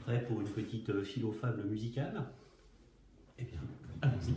Prêt pour une petite philo-fable musicale? Eh bien, allons-y.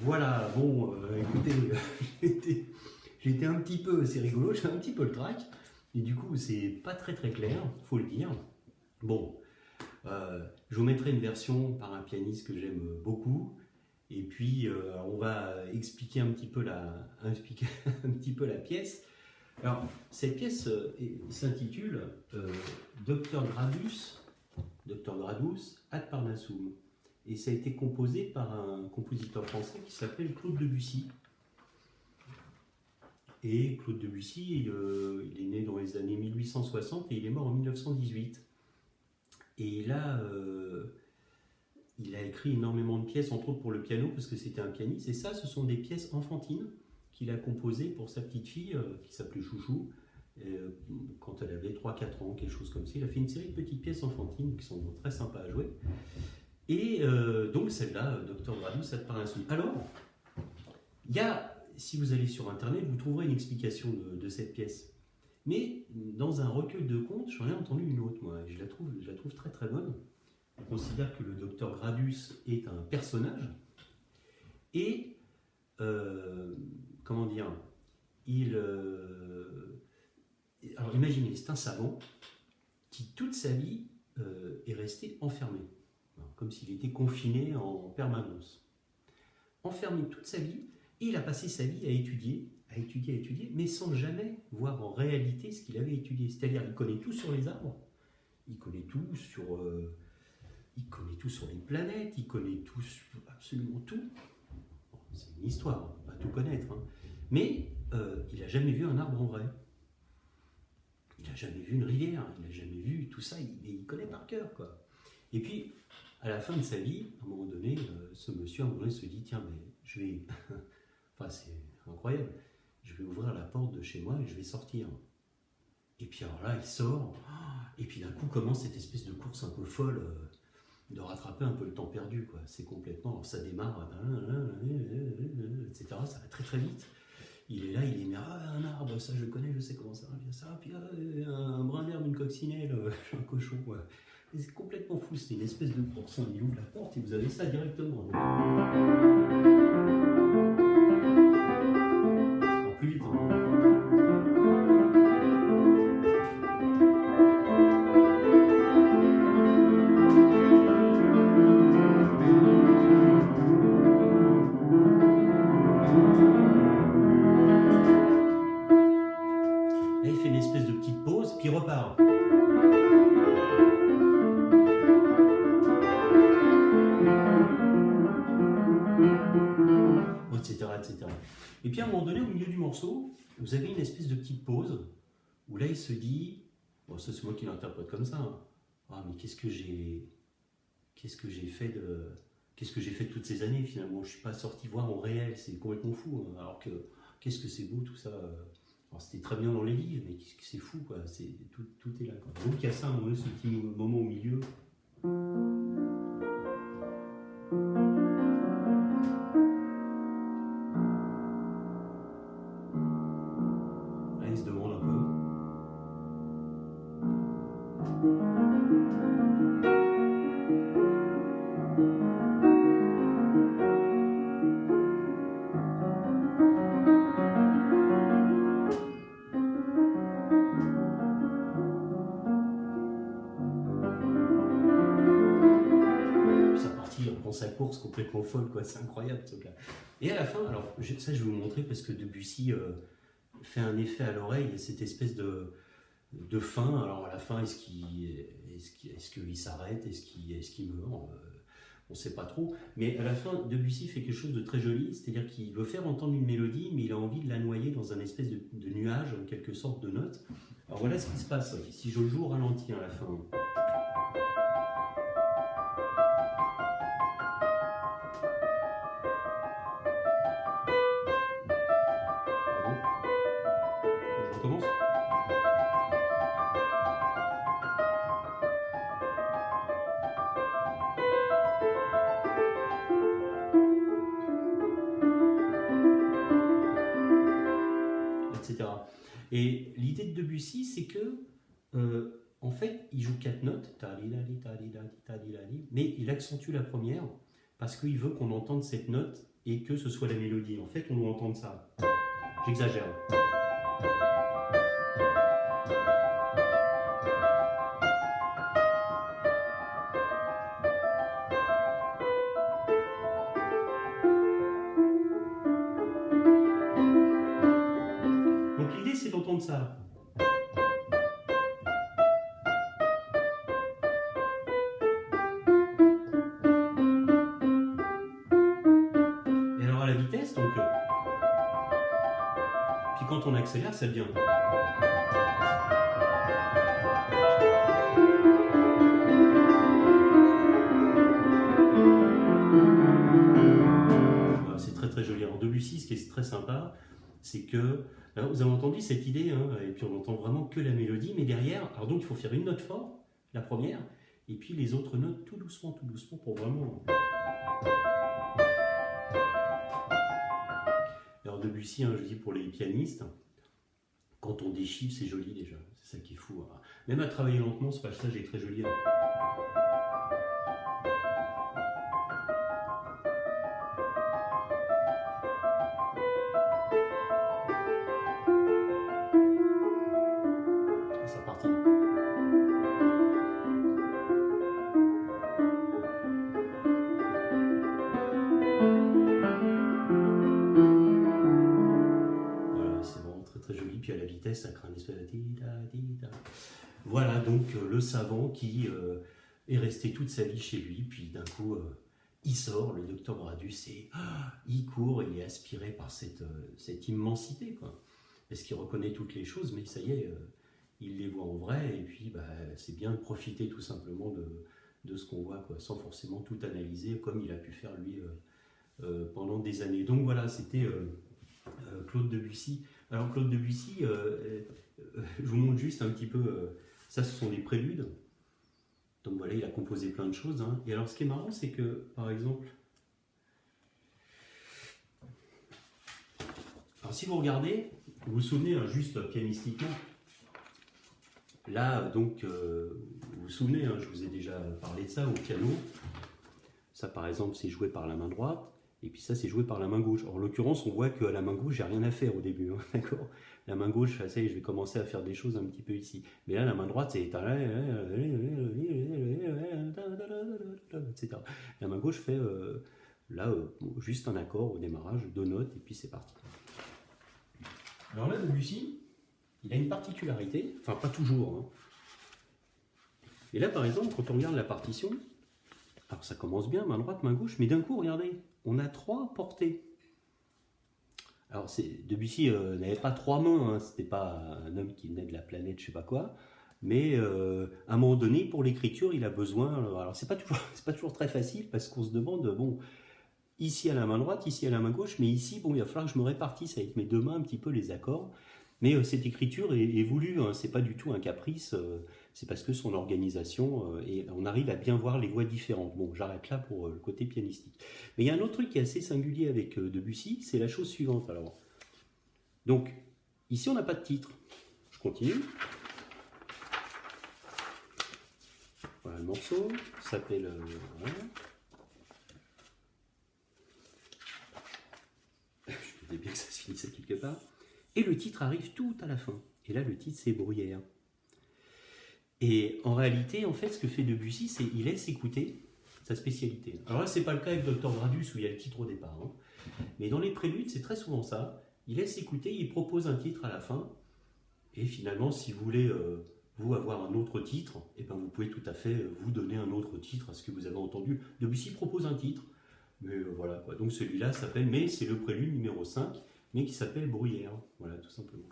Voilà, bon, écoutez, j'étais un petit peu, c'est rigolo, j'ai un petit peu le trac, et du coup, c'est pas très clair, faut le dire. Bon, je vous mettrai une version par un pianiste que j'aime beaucoup, et puis on va expliquer un petit peu un petit peu la pièce. Alors, cette pièce s'intitule Docteur Gradus ad Parnassum. Et ça a été composé par un compositeur français qui s'appelle Claude Debussy. Et Claude Debussy, il est né dans les années 1860 et il est mort en 1918. Et il a écrit énormément de pièces, entre autres pour le piano, parce que c'était un pianiste. Et ça, ce sont des pièces enfantines qu'il a composées pour sa petite fille, qui s'appelait Chouchou, quand elle avait 3-4 ans, quelque chose comme ça. Il a fait une série de petites pièces enfantines qui sont très sympas à jouer. Et donc celle-là, Docteur Gradus ad Parnassum. Alors, si vous allez sur Internet, vous trouverez une explication de cette pièce. Mais dans un recueil de contes, j'en ai entendu une autre, moi, et je la trouve très bonne. On considère que le Docteur Gradus est un personnage, et, comment dire, alors imaginez, c'est un savant qui toute sa vie est resté enfermé. Comme s'il était confiné en permanence. Enfermé toute sa vie, et il a passé sa vie à étudier, mais sans jamais voir en réalité ce qu'il avait étudié. C'est-à-dire, il connaît tout sur les arbres, il connaît tout sur les planètes, il connaît tout sur absolument tout. Bon, c'est une histoire, on ne peut pas tout connaître, hein. Mais il n'a jamais vu un arbre en vrai. Il n'a jamais vu une rivière, il n'a jamais vu tout ça, il connaît par cœur, quoi. Et puis, à la fin de sa vie, à un moment donné, ce monsieur, à un moment donné, se dit, tiens, mais je vais... enfin, c'est incroyable. Je vais ouvrir la porte de chez moi et je vais sortir. Et puis alors là, il sort, et puis d'un coup commence cette espèce de course un peu folle, de rattraper un peu le temps perdu, quoi. C'est complètement... Alors ça démarre, etc. Ça va très vite. Il est là, il est mais un arbre, ça je connais, je sais comment ça vient ça. Puis un brin d'herbe, une coccinelle, un cochon, quoi. C'est complètement fou, c'est une espèce de course, hein. Il ouvre la porte et vous avez ça directement. Donc... Alors, plus vite, hein. Et puis à un moment donné, au milieu du morceau, vous avez une espèce de petite pause où là il se dit, bon ça c'est moi qui l'interprète comme ça, hein. Ah mais qu'est-ce que j'ai fait toutes ces années finalement, je suis pas sorti voir en réel, c'est complètement fou, hein. Alors que qu'est-ce que c'est beau tout ça. Alors c'était très bien dans les livres, mais qu'est-ce que c'est fou quoi, tout est là quoi. Donc il y a ça, ce petit moment au milieu. Là il se demande un peu. Sa partie, on prend sa course complètement folle, quoi. C'est incroyable ce truc-là. Et à la fin, alors ça je vais vous montrer parce que Debussy fait un effet à l'oreille, il y a cette espèce de fin. Alors à la fin, est-ce qu'il s'arrête, est-ce qu'il meurt, on ne sait pas trop. Mais à la fin, Debussy fait quelque chose de très joli, c'est-à-dire qu'il veut faire entendre une mélodie, mais il a envie de la noyer dans un espèce de nuage, en quelque sorte de notes. Alors voilà ce qui se passe. Si je joue au ralenti à la fin. Je recommence. Etc. Et l'idée de Debussy, c'est que, en fait, il joue 4 notes, mais il accentue la première parce qu'il veut qu'on entende cette note et que ce soit la mélodie. En fait, on doit entendre ça. J'exagère. Donc l'idée, c'est d'entendre ça. Et alors à la vitesse, donc... puis quand on accélère, ça devient... Voilà, c'est très très joli. Alors Debussy, ce qui est très sympa, c'est que... Alors, vous avez entendu cette idée, hein, et puis on n'entend vraiment que la mélodie, mais derrière, alors donc il faut faire une note forte, la première, et puis les autres notes tout doucement, pour vraiment... Alors Debussy, hein, je dis pour les pianistes, quand on déchiffre, c'est joli déjà, c'est ça qui est fou. Hein. Même à travailler lentement, ce passage est très joli. Hein. C'est parti. Voilà, c'est vraiment très très joli. Puis à la vitesse, ça crée une espèce de... Voilà donc le savant qui est resté toute sa vie chez lui, puis d'un coup il sort, le docteur Bradus, et il court, il est aspiré par cette immensité, quoi. Parce qu'il reconnaît toutes les choses, mais ça y est, il les voit en vrai, et puis bah, c'est bien de profiter tout simplement de ce qu'on voit, quoi, sans forcément tout analyser, comme il a pu faire lui pendant des années. Donc voilà, c'était Claude Debussy. Alors Claude Debussy, je vous montre juste un petit peu, ça ce sont des préludes. Donc voilà, il a composé plein de choses. Hein. Et alors ce qui est marrant, c'est que, par exemple, alors si vous regardez, vous vous souvenez, hein, juste pianistiquement, là, donc, vous vous souvenez, hein, je vous ai déjà parlé de ça au piano. Ça, par exemple, c'est joué par la main droite. Et puis ça, c'est joué par la main gauche. En l'occurrence, on voit que la main gauche, j'ai rien à faire au début, hein, d'accord. La main gauche, ça y est, je vais commencer à faire des choses un petit peu ici. Mais là, la main droite, c'est... etc. La main gauche fait, là, juste un accord au démarrage, 2 notes, et puis c'est parti. Alors là, Debussy, il a une particularité, enfin pas toujours. Hein. Et là, par exemple, quand on regarde la partition, alors ça commence bien, main droite, main gauche, mais d'un coup, regardez, on a 3 portées. Alors, Debussy n'avait pas trois mains, hein, c'était pas un homme qui venait de la planète, je sais pas quoi. Mais à un moment donné, pour l'écriture, il a besoin. Alors, c'est pas toujours, c'est pas toujours très facile parce qu'on se demande, bon, ici à la main droite, ici à la main gauche, mais ici, bon, il va falloir que je me répartisse avec mes deux mains un petit peu les accords. Mais cette écriture est voulue, hein, c'est pas du tout un caprice, c'est parce que son organisation, et on arrive à bien voir les voix différentes. Bon, j'arrête là pour le côté pianistique. Mais il y a un autre truc qui est assez singulier avec Debussy, c'est la chose suivante. Alors, donc, ici on n'a pas de titre. Je continue. Voilà le morceau, ça s'appelle. Voilà. Je me disais bien que ça se finissait quelque part. Et le titre arrive tout à la fin. Et là, le titre, c'est Bruyère. Et en réalité, en fait, ce que fait Debussy, c'est qu'il laisse écouter sa spécialité. Alors là, c'est pas le cas avec Dr. Gradus où il y a le titre au départ. Hein. Mais dans les préludes, c'est très souvent ça. Il laisse écouter, il propose un titre à la fin. Et finalement, si vous voulez, vous, avoir un autre titre, eh ben, vous pouvez tout à fait vous donner un autre titre à ce que vous avez entendu. Debussy propose un titre. Mais voilà, quoi. Donc celui-là s'appelle, mais c'est le prélude numéro 5, mais qui s'appelle Bruyère. Voilà, tout simplement.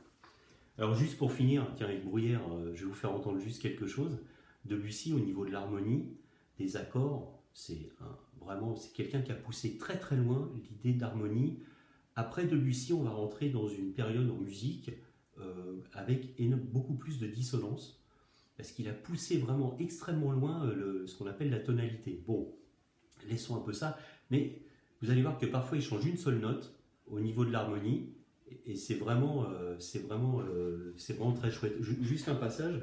Alors juste pour finir, tiens, avec Bruyère, je vais vous faire entendre juste quelque chose. Debussy, au niveau de l'harmonie, des accords, vraiment, c'est quelqu'un qui a poussé très très loin l'idée d'harmonie. Après Debussy, on va rentrer dans une période en musique avec beaucoup plus de dissonance, parce qu'il a poussé vraiment extrêmement loin ce qu'on appelle la tonalité. Bon, laissons un peu ça, mais vous allez voir que parfois il change une seule note au niveau de l'harmonie, et c'est vraiment très chouette. Juste un passage,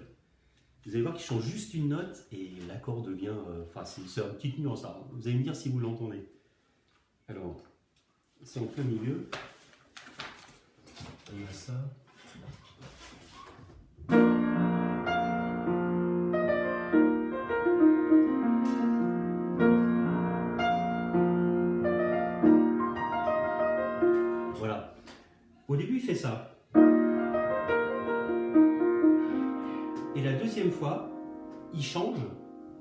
vous allez voir qu'il change juste une note et l'accord devient. Enfin, c'est une petite nuance. Alors, vous allez me dire si vous l'entendez. Alors, c'est en plein milieu. On a ça. Voilà. Au début, il fait ça. Et la deuxième fois, il change,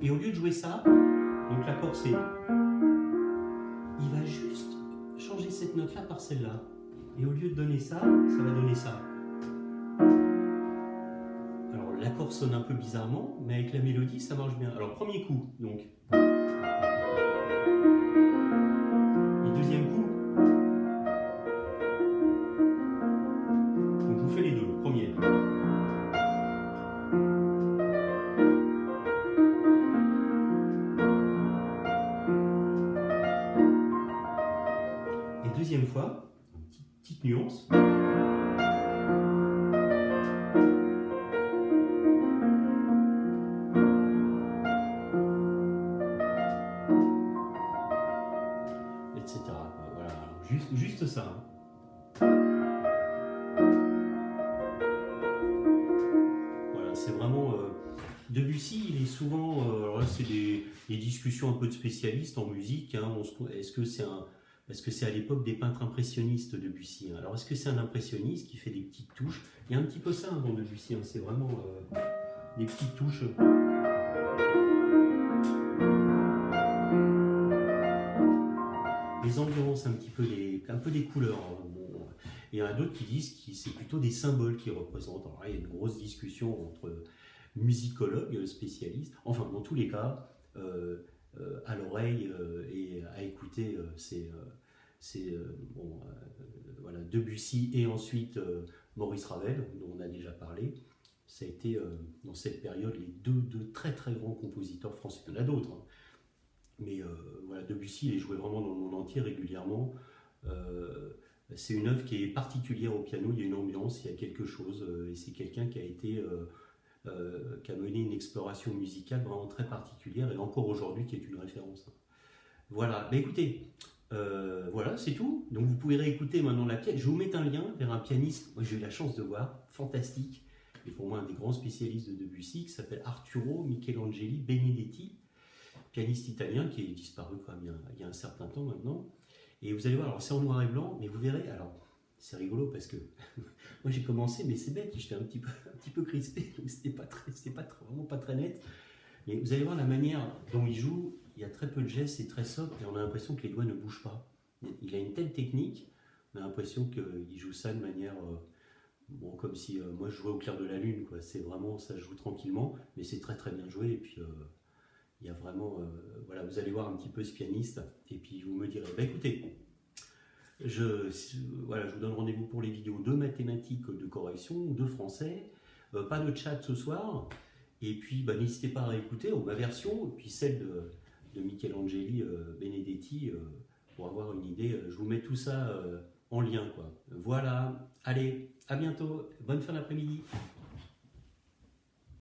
et au lieu de jouer ça, donc l'accord c'est. Il va juste changer cette note-là par celle-là. Et au lieu de donner ça, ça va donner ça. Alors l'accord sonne un peu bizarrement, mais avec la mélodie, ça marche bien. Alors premier coup, donc. Et deuxième coup. Donc je vous fais les deux. Le premier. Et deuxième fois, une petite nuance. Etc. Voilà, alors, juste ça. Hein. Voilà, c'est vraiment. Debussy, il est souvent. Alors là, c'est des discussions un peu de spécialistes en musique. Hein, est-ce que c'est à l'époque des peintres impressionnistes, Debussy? Hein. Alors, est-ce que c'est un impressionniste qui fait des petites touches? Il y a un petit peu ça dans Debussy. Hein, c'est vraiment des petites touches. Les ambiances, un peu des couleurs. Hein. Bon, il y en a d'autres qui disent que c'est plutôt des symboles qui représentent. Alors là, il y a une grosse discussion entre musicologues spécialistes. Enfin, dans tous les cas, à l'oreille et à écouter, bon, voilà, Debussy et ensuite Maurice Ravel, dont on a déjà parlé. Ça a été dans cette période les deux très très grands compositeurs français. Il y en a d'autres. Hein. Mais voilà, Debussy, il est joué vraiment dans le monde entier régulièrement. C'est une œuvre qui est particulière au piano, il y a une ambiance, il y a quelque chose, et c'est quelqu'un qui a mené une exploration musicale vraiment très particulière, et encore aujourd'hui qui est une référence. Voilà, mais écoutez, voilà, c'est tout. Donc vous pouvez réécouter maintenant la pièce. Je vous mets un lien vers un pianiste, moi j'ai eu la chance de voir, fantastique, et pour moi un des grands spécialistes de Debussy, qui s'appelle Arturo Michelangeli Benedetti, pianiste italien qui est disparu quand même il y a un certain temps maintenant. Et vous allez voir, alors c'est en noir et blanc, mais vous verrez, alors c'est rigolo parce que moi j'ai commencé, mais c'est bête, j'étais un petit peu crispé, donc vraiment pas très net. Mais vous allez voir la manière dont il joue, il y a très peu de gestes, c'est très sobre, et on a l'impression que les doigts ne bougent pas. Il a une telle technique On a l'impression qu'il joue ça de manière, bon, comme si moi je jouais au clair de la lune, quoi. C'est vraiment, ça se joue tranquillement, mais c'est très très bien joué. Et puis il y a vraiment, voilà, vous allez voir un petit peu ce pianiste, et puis vous me direz, bah écoutez, voilà, je vous donne rendez-vous pour les vidéos de mathématiques, de correction, de français. Pas de chat ce soir. Et puis, bah, n'hésitez pas à écouter ma version, et puis celle de Michelangeli Benedetti, pour avoir une idée. Je vous mets tout ça en lien, quoi. Voilà. Allez, à bientôt. Bonne fin d'après-midi.